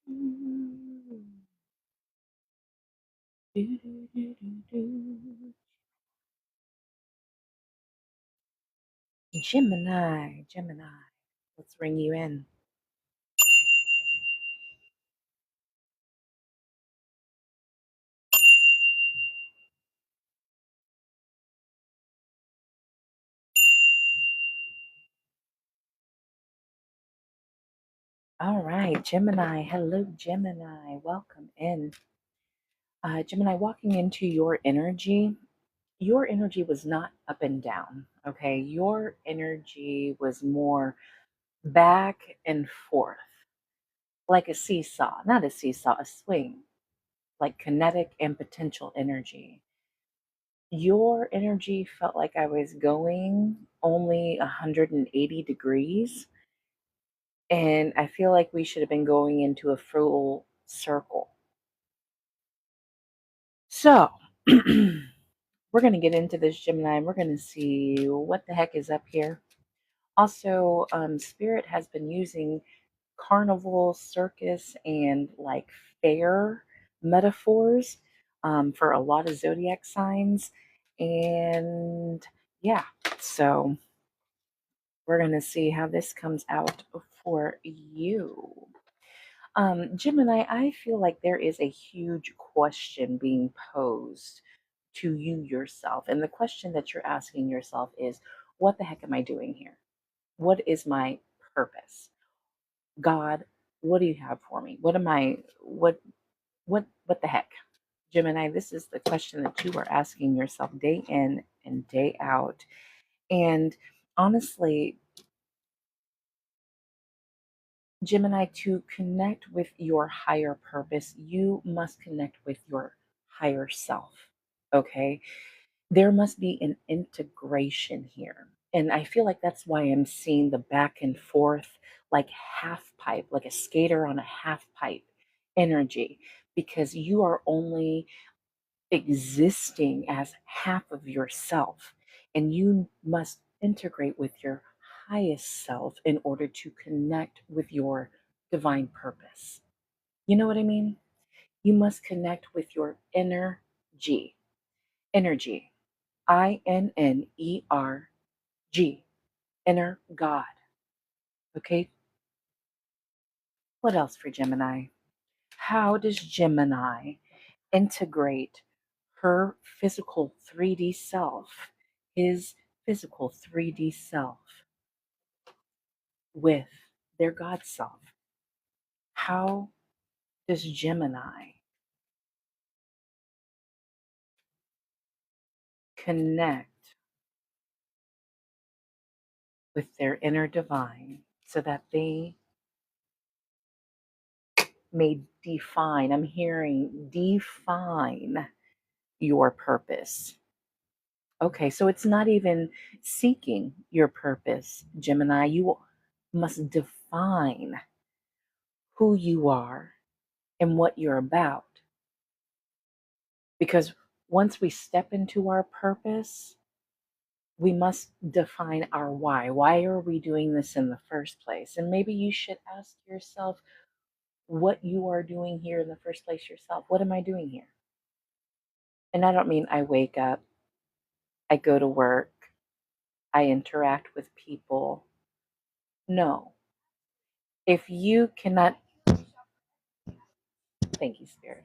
Gemini, Gemini. Let's ring you in. All right, Gemini. Hello, Gemini. Welcome in. Gemini, walking into your energy was not up and down. Okay. Your energy was more back and forth, like a seesaw, not a seesaw, a swing, like kinetic and potential energy. Your energy felt like I was going only 180 degrees. And I feel like we should have been going into a full circle. So, we're going to get into this, Gemini, and we're going to see what the heck is up here. Also, Spirit has been using carnival, circus, and like fair metaphors for a lot of zodiac signs. And yeah, so we're going to see how this comes out for you. Gemini, I feel like there is a huge question being posed to you yourself. And the question that you're asking yourself is, what the heck am I doing here? What is my purpose? God, what do you have for me? What the heck? Gemini, this is the question that you are asking yourself day in and day out. And honestly, Gemini, to connect with your higher purpose, you must connect with your higher self. Okay. There must be an integration here. And I feel like that's why I'm seeing the back and forth, like half pipe, like a skater on a half pipe energy, because you are only existing as half of yourself. And you must integrate with your highest self in order to connect with your divine purpose. You know what I mean? You must connect with your inner G, energy, INNERG, inner God. Okay, what else for Gemini? How does Gemini integrate her physical 3D self, his physical 3D self, with their God self? How does Gemini connect with their inner divine so that they may define? I'm hearing define your purpose. Okay, so it's not even seeking your purpose, Gemini. You must define who you are and what you're about. Because once we step into our purpose, we must define our why. Why are we doing this in the first place? And maybe you should ask yourself what you are doing here in the first place yourself. What am I doing here? And I don't mean I wake up, I go to work, I interact with people. No. If you cannot, thank you, Spirit.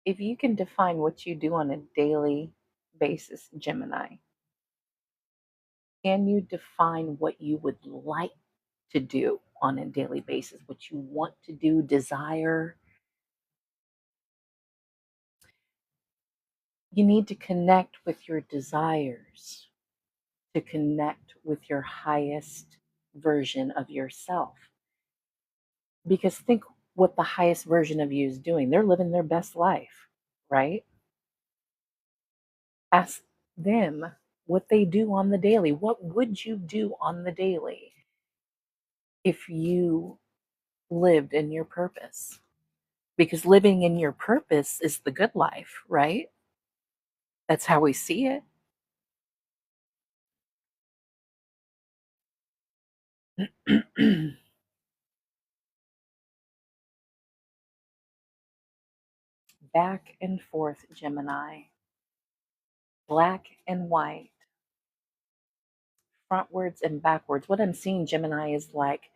If you can define what you do on a daily basis, Gemini, can you define what you would like to do on a daily basis, what you want to do, desire? You need to connect with your desires to connect with your highest version of yourself. Because think what the highest version of you is doing. They're living their best life, right? Ask them what they do on the daily. What would you do on the daily if you lived in your purpose? Because living in your purpose is the good life, right? That's how we see it. Back and forth, Gemini. Black and white. Frontwards and backwards. What I'm seeing, Gemini, is like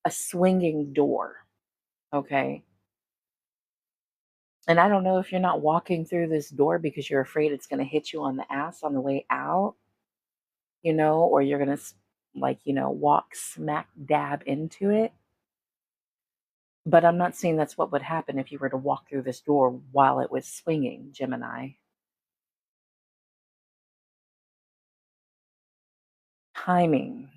a swinging door. Okay. And I don't know if you're not walking through this door because you're afraid it's going to hit you on the ass on the way out, or you're going to walk smack dab into it. But I'm not saying that's what would happen if you were to walk through this door while it was swinging, Gemini. Timing.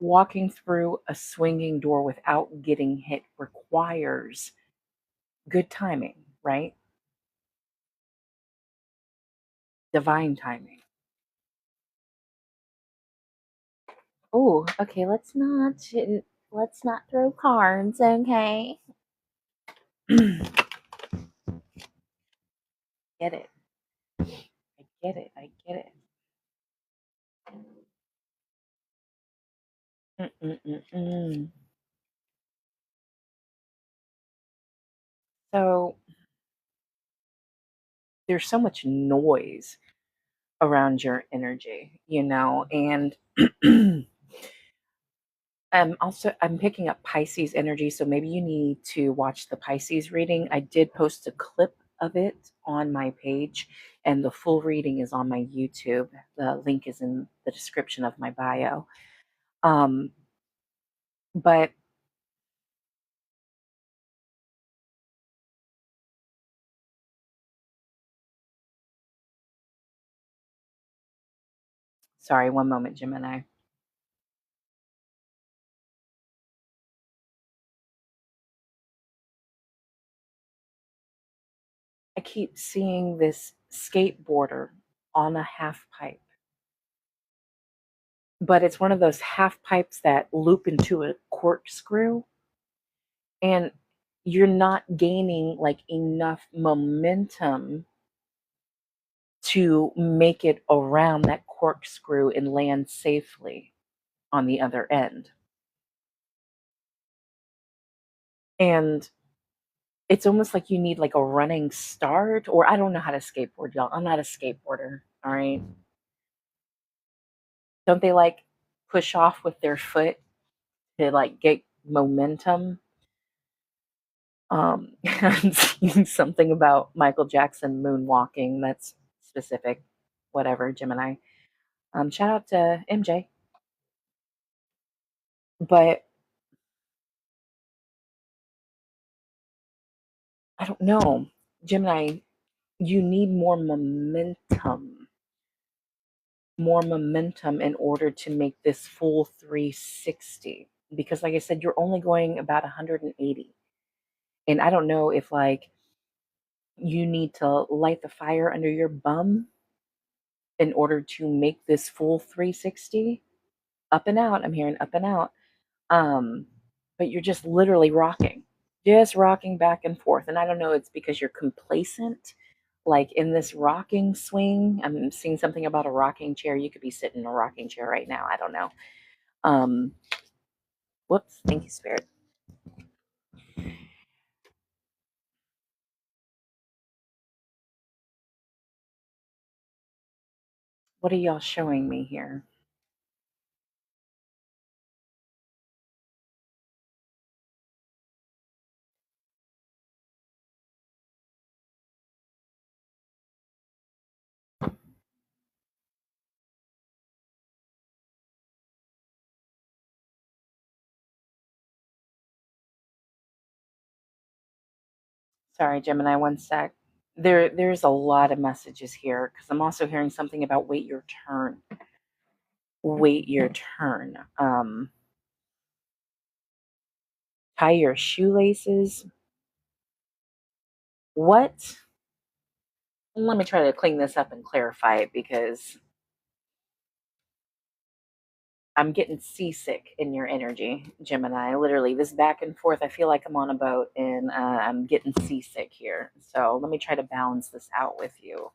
Walking through a swinging door without getting hit requires good timing, right? Divine timing. Oh, okay, let's not throw cards, okay? Get it. I get it. I get it. Mm-mm-mm-mm. So there's so much noise around your energy, and also I'm picking up Pisces energy, so maybe you need to watch the Pisces reading. I did post a clip of it on my page, and the full reading is on my YouTube. The link is in the description of my bio. Um, but sorry, one moment, Gemini. I keep seeing this skateboarder on a half pipe, but it's one of those half pipes that loop into a corkscrew, and you're not gaining like enough momentum to make it around that corkscrew and land safely on the other end. And it's almost like you need like a running start, or I don't know how to skateboard, y'all. I'm not a skateboarder, all right? Don't they like push off with their foot to like get momentum? I'm seeing something about Michael Jackson moonwalking. That's specific. Whatever, Gemini. Shout out to MJ. But I don't know, Gemini. You need more momentum in order to make this full 360. Because, like I said, you're only going about 180. And I don't know if like you need to light the fire under your bum in order to make this full 360 up and out. I'm hearing up and out. Um, but you're just rocking back and forth. And I don't know, it's because you're complacent, like in this rocking swing. I'm seeing something about a rocking chair. You could be sitting in a rocking chair right now. I don't know. Um, Whoops. Thank you, Spirit. What are y'all showing me here? Sorry, Gemini, one sec. There's a lot of messages here because I'm also hearing something about wait your turn. Wait your turn. Tie your shoelaces. What? Let me try to clean this up and clarify it because I'm getting seasick in your energy, Gemini. Literally, this back and forth, I feel like I'm on a boat and I'm getting seasick here. So let me try to balance this out with you.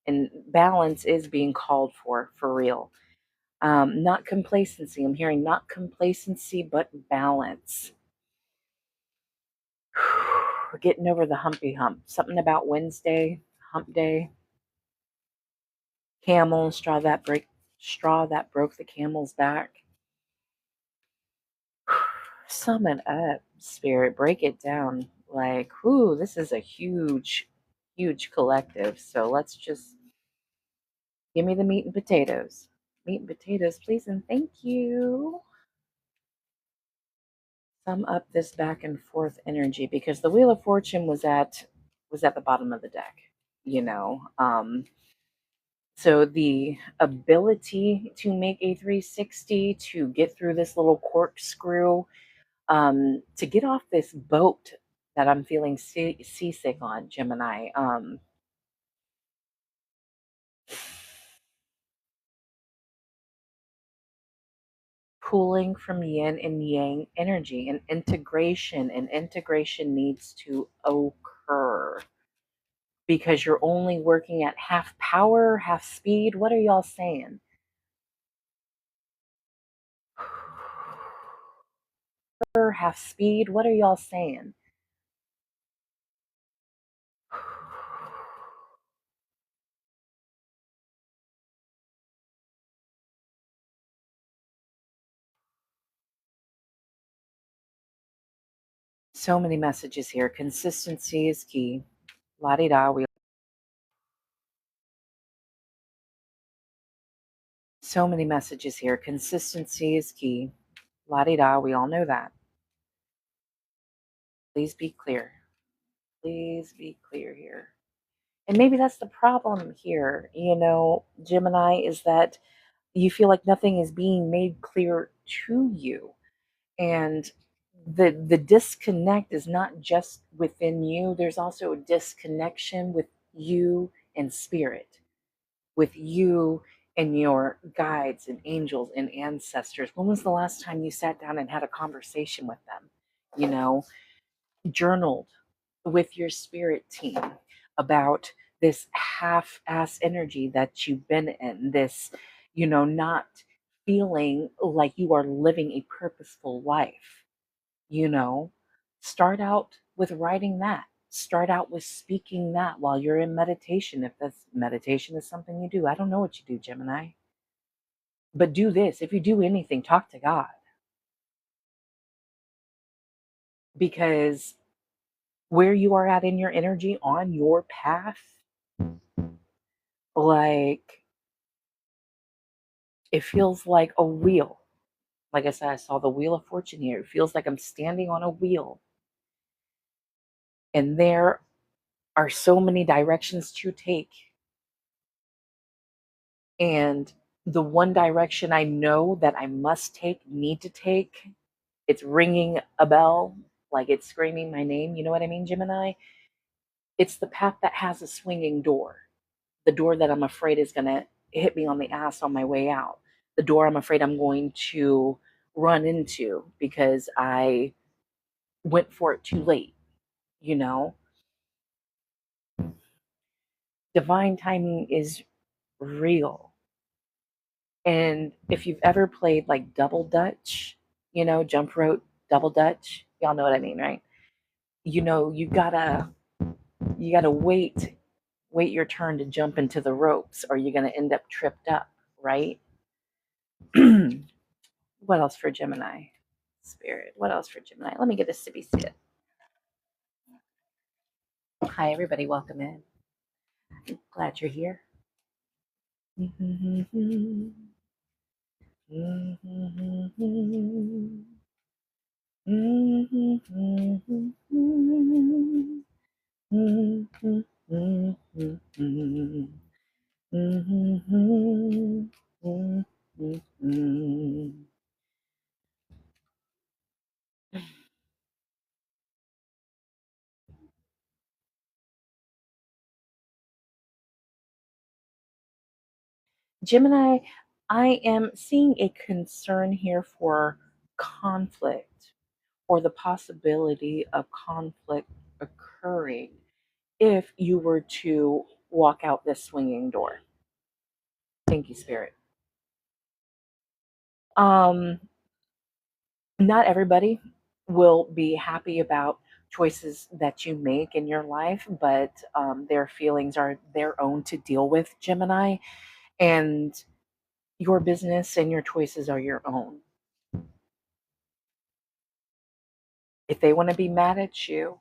And balance is being called for real. Not complacency. I'm hearing not complacency, but balance. We're getting over the humpy hump. Something about Wednesday, hump day, camel, straw that broke the camel's back. Sum it up, spirit. Break it down. Like, whoo, this is a huge, huge collective. So let's just give me the meat and potatoes. Meat and potatoes, please, and thank you. Sum up this back and forth energy because the Wheel of Fortune was at the bottom of the deck, you know. So the ability to make a 360, to get through this little corkscrew, to get off this boat that I'm feeling seasick on, Gemini. Pulling from yin and yang energy and integration needs to occur because you're only working at half power, half speed. What are y'all saying? Half speed. What are y'all saying? So many messages here. Consistency is key. La di da. So many messages here. Consistency is key. La di da. We all know that. Please be clear. Please be clear here. And maybe that's the problem here, Gemini, is that you feel like nothing is being made clear to you. And the disconnect is not just within you, there's also a disconnection with you and spirit, with you and your guides and angels and ancestors. When was the last time you sat down and had a conversation with them? You know, journaled with your spirit team about this half-ass energy that you've been in, this, not feeling like you are living a purposeful life, you know. Start out with writing that. Start out with speaking that while you're in meditation. If that's meditation is something you do. I don't know what you do, Gemini. But do this. If you do anything, talk to God. Because where you are at in your energy on your path, like, it feels like a wheel. Like I said, I saw the Wheel of Fortune here. It feels like I'm standing on a wheel. And there are so many directions to take. And the one direction I know that I must take, need to take, it's ringing a bell, like it's screaming my name. You know what I mean, Gemini? It's the path that has a swinging door. The door that I'm afraid is going to hit me on the ass on my way out. The door I'm afraid I'm going to run into because I went for it too late, you know? Divine timing is real. And if you've ever played like double dutch, jump rope, double dutch, y'all know what I mean, right? You gotta wait your turn to jump into the ropes, or you're gonna end up tripped up, right? What else for Gemini? Spirit. What else for Gemini? Let me get a sippy sip. Hi, everybody. Welcome in. Glad you're here. Gemini, I am seeing a concern here for conflict, or the possibility of conflict occurring if you were to walk out this swinging door. Thank you, Spirit. Um, Not everybody will be happy about choices that you make in your life, but their feelings are their own to deal with, Gemini, and your business and your choices are your own. If they want to be mad at you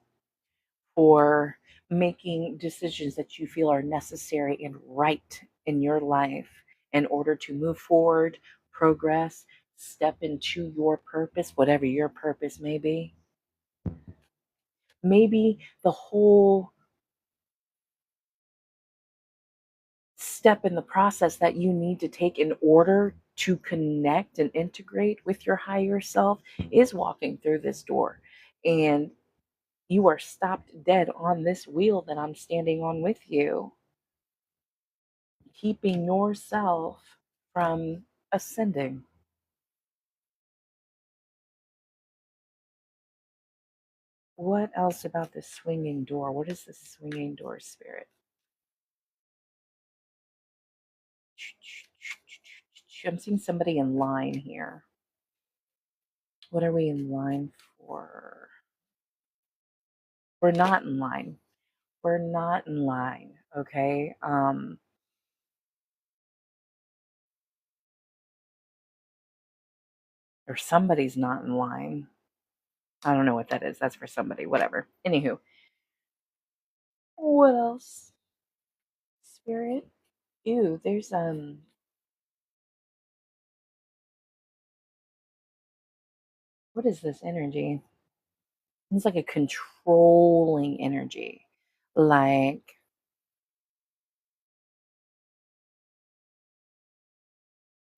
for making decisions that you feel are necessary and right in your life in order to move forward, progress, step into your purpose, whatever your purpose may be, maybe the whole step in the process that you need to take in order to connect and integrate with your higher self is walking through this door. And you are stopped dead on this wheel that I'm standing on with you, keeping yourself from ascending. What else about this swinging door? What is this swinging door, spirit? I'm seeing somebody in line here. What are we in line for? We're not in line. We're not in line, okay? Or somebody's not in line. I don't know what that is. That's for somebody, whatever. Anywho, what else? Spirit? Ew, there's what is this energy? It's like a controlling energy. Like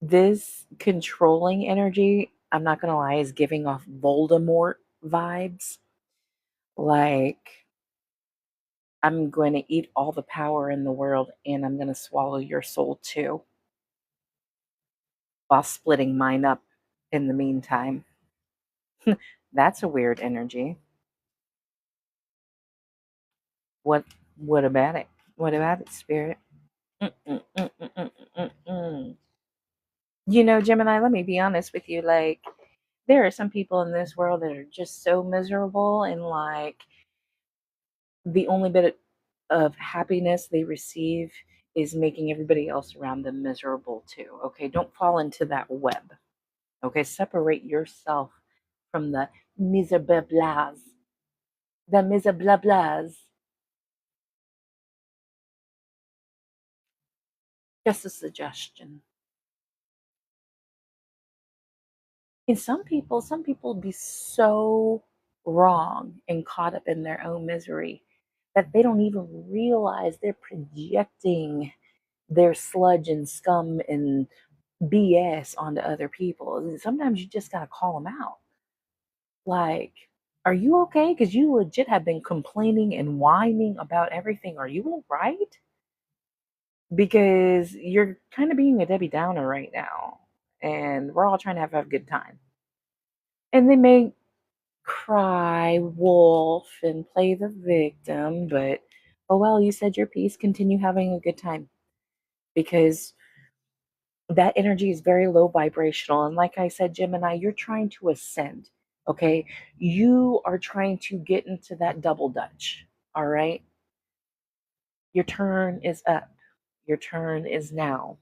this controlling energy, I'm not gonna lie, is giving off Voldemort vibes. Like I'm going to eat all the power in the world and I'm going to swallow your soul too, while splitting mine up in the meantime. That's a weird energy. What what about it? What about it, spirit? Mm-mm. You know, Gemini, let me be honest with you. Like, there are some people in this world that are just so miserable, and like, the only bit of happiness they receive is making everybody else around them miserable too. Okay, don't fall into that web. Okay, separate yourself from the miserables. The miserables. Just a suggestion. And some people be so wrong and caught up in their own misery that they don't even realize they're projecting their sludge and scum and BS onto other people. And sometimes you just gotta call them out. Like, are you okay? Because you legit have been complaining and whining about everything. Are you all right? Because you're kind of being a Debbie Downer right now. And we're all trying to have a good time. And they may cry wolf and play the victim, but oh well, you said your piece, continue having a good time. Because that energy is very low vibrational. And like I said, Gemini, you're trying to ascend. Okay. You are trying to get into that double dutch. All right. Your turn is up. Your turn is now.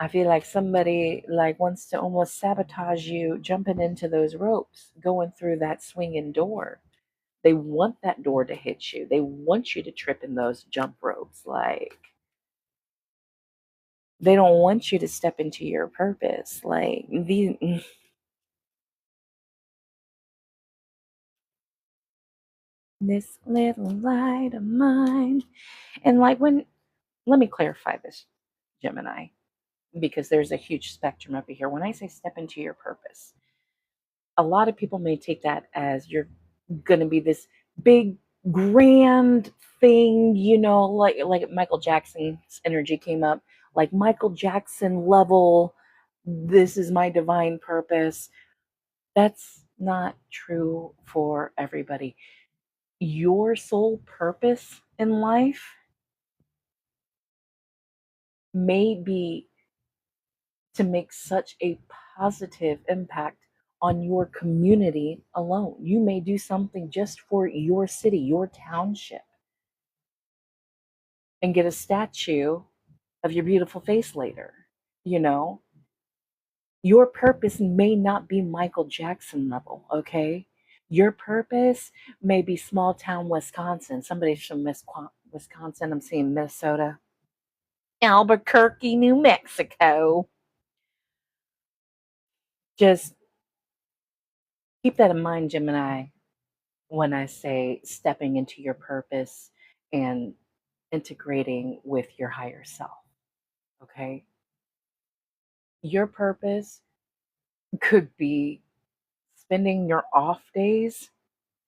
I feel like somebody like wants to almost sabotage you jumping into those ropes, going through that swinging door. They want that door to hit you. They want you to trip in those jump ropes. Like they don't want you to step into your purpose. Like this little light of mine. And like when let me clarify this, Gemini, because there's a huge spectrum over here. When I say step into your purpose, a lot of people may take that as you're going to be this big grand thing, like Michael Jackson's energy came up, like Michael Jackson level, this is my divine purpose. That's not true for everybody. Your sole purpose in life may be to make such a positive impact on your community alone. You may do something just for your city, your township, and get a statue of your beautiful face later. You know, your purpose may not be Michael Jackson level, okay? Your purpose may be small town Wisconsin. Somebody's from Wisconsin. I'm seeing Minnesota. Albuquerque, New Mexico. Just keep that in mind, Gemini, when I say stepping into your purpose and integrating with your higher self, okay? Your purpose could be spending your off days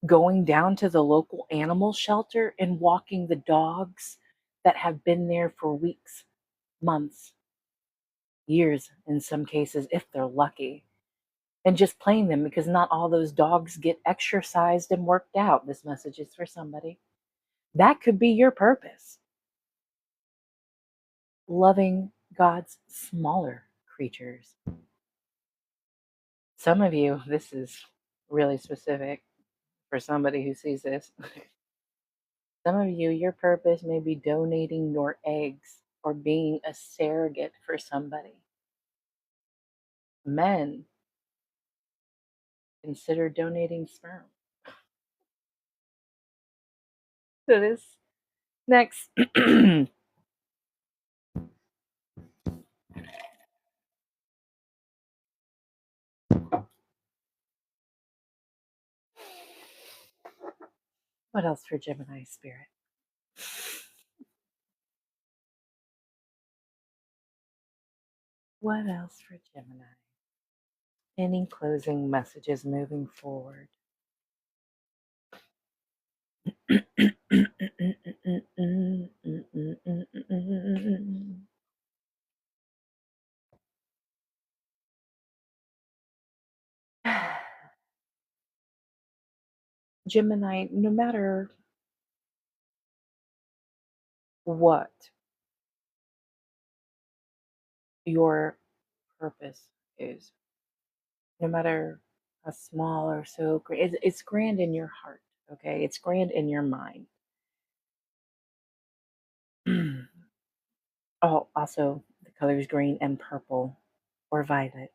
going down to the local animal shelter and walking the dogs that have been there for weeks, months, years in some cases, if they're lucky, and just playing them because not all those dogs get exercised and worked out. This message is for somebody. That could be your purpose. Loving God's smaller creatures. Some of you, this is really specific for somebody who sees this. Some of you, your purpose may be donating your eggs or being a surrogate for somebody. Men, consider donating sperm. So this next, what else for Gemini spirit? What else for Gemini? Any closing messages moving forward? Gemini, no matter what your purpose is, no matter how small or so great, it's grand in your heart, okay? It's grand in your mind. Oh, also, the colors green and purple or violet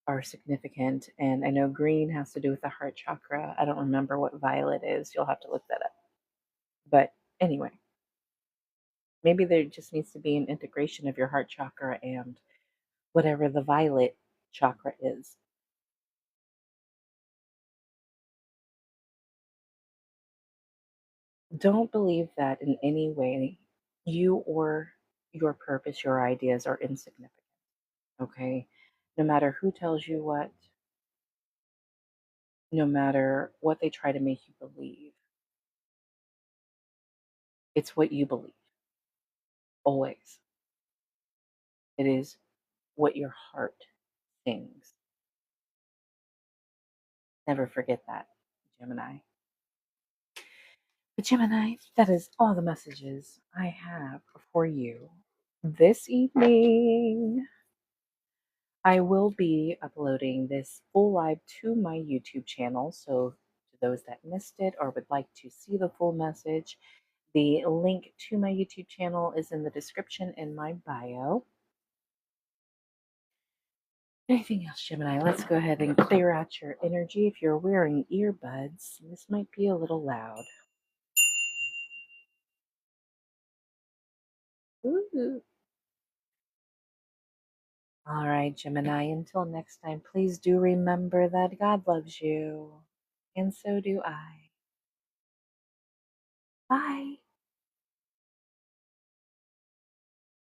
are significant. And I know green has to do with the heart chakra. I don't remember what violet is. You'll have to look that up. But anyway, maybe there just needs to be an integration of your heart chakra and whatever the violet chakra is. Don't believe that in any way you or your purpose, your ideas are insignificant. Okay? No matter who tells you what, no matter what they try to make you believe, it's what you believe. Always. It is what your heart sings. Never forget that, Gemini. But Gemini, that is all the messages I have for you this evening. I will be uploading this full live to my YouTube channel. So, to those that missed it or would like to see the full message, the link to my YouTube channel is in the description in my bio. Anything else, Gemini? Let's go ahead and clear out your energy. If you're wearing earbuds, this might be a little loud. Ooh. All right, Gemini, until next time, please do remember that God loves you, and so do I. Bye.